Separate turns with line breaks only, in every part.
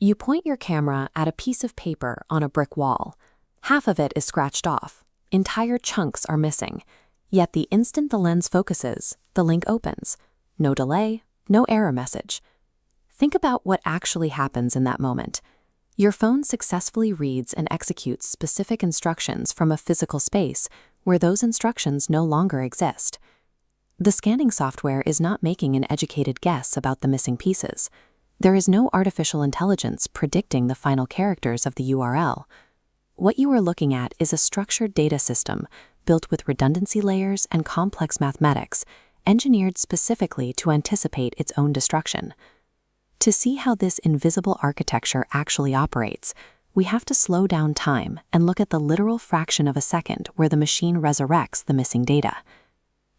You point your camera at a piece of paper on a brick wall. Half of it is scratched off. Entire chunks are missing. Yet the instant the lens focuses, the link opens. No delay, no error message. Think about what actually happens in that moment. Your phone successfully reads and executes specific instructions from a physical space where those instructions no longer exist. The scanning software is not making an educated guess about the missing pieces. There is no artificial intelligence predicting the final characters of the URL. What you are looking at is a structured data system built with redundancy layers and complex mathematics, engineered specifically to anticipate its own destruction. To see how this invisible architecture actually operates, we have to slow down time and look at the literal fraction of a second where the machine resurrects the missing data.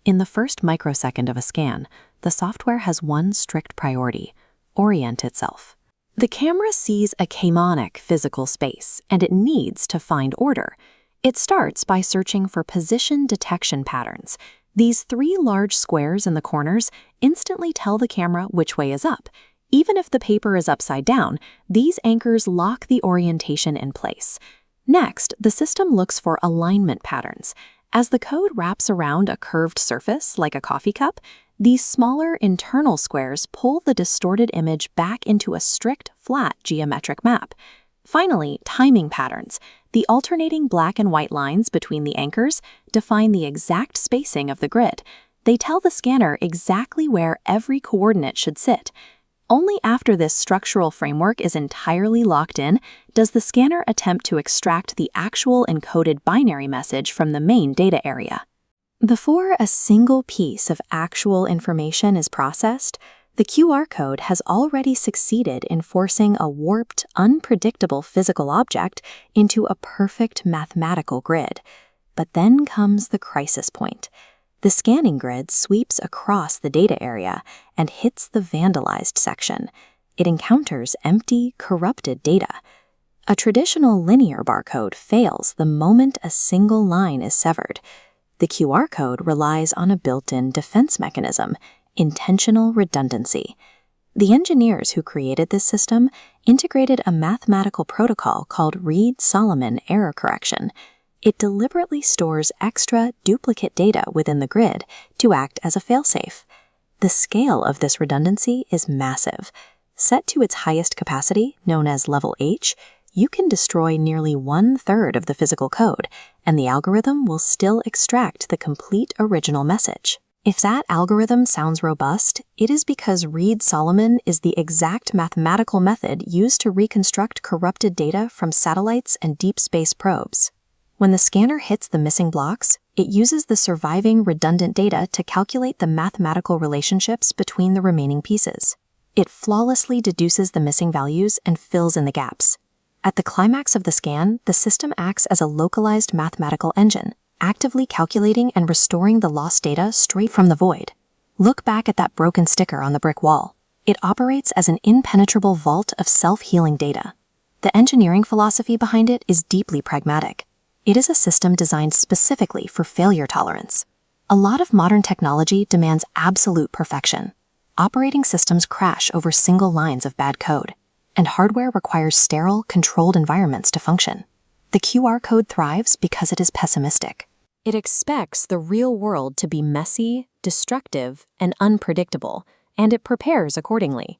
In the first microsecond of a scan, the software has one strict priority: orient itself. The camera sees a mnemonic physical space, and it needs to find order. It starts by searching for position detection patterns. These 3 large squares in the corners instantly tell the camera which way is up. Even if the paper is upside down, these anchors lock the orientation in place. Next, the system looks for alignment patterns. As the code wraps around a curved surface, like a coffee cup, these smaller internal squares pull the distorted image back into a strict, flat geometric map. Finally, timing patterns. The alternating black and white lines between the anchors define the exact spacing of the grid. They tell the scanner exactly where every coordinate should sit. Only after this structural framework is entirely locked in does the scanner attempt to extract the actual encoded binary message from the main data area. Before a single piece of actual information is processed, the QR code has already succeeded in forcing a warped, unpredictable physical object into a perfect mathematical grid. But then comes the crisis point. The scanning grid sweeps across the data area and hits the vandalized section. It encounters empty, corrupted data. A traditional linear barcode fails the moment a single line is severed. The QR code relies on a built-in defense mechanism: intentional redundancy. The engineers who created this system integrated a mathematical protocol called Reed-Solomon error correction. It deliberately stores extra, duplicate data within the grid to act as a failsafe. The scale of this redundancy is massive. Set to its highest capacity, known as level H, you can destroy nearly 1/3 of the physical code, and the algorithm will still extract the complete original message. If that algorithm sounds robust, it is because Reed-Solomon is the exact mathematical method used to reconstruct corrupted data from satellites and deep space probes. When the scanner hits the missing blocks, it uses the surviving redundant data to calculate the mathematical relationships between the remaining pieces. It flawlessly deduces the missing values and fills in the gaps. At the climax of the scan, the system acts as a localized mathematical engine, actively calculating and restoring the lost data straight from the void. Look back at that broken sticker on the brick wall. It operates as an impenetrable vault of self-healing data. The engineering philosophy behind it is deeply pragmatic. It is a system designed specifically for failure tolerance. A lot of modern technology demands absolute perfection. Operating systems crash over single lines of bad code, and hardware requires sterile, controlled environments to function. The QR code thrives because it is pessimistic. It expects the real world to be messy, destructive, and unpredictable, and it prepares accordingly.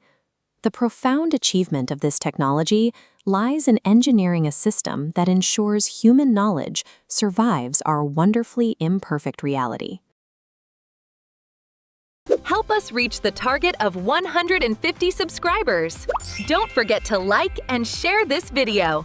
The profound achievement of this technology lies in engineering a system that ensures human knowledge survives our wonderfully imperfect reality.
Help us reach the target of 150 subscribers. Don't forget to like and share this video.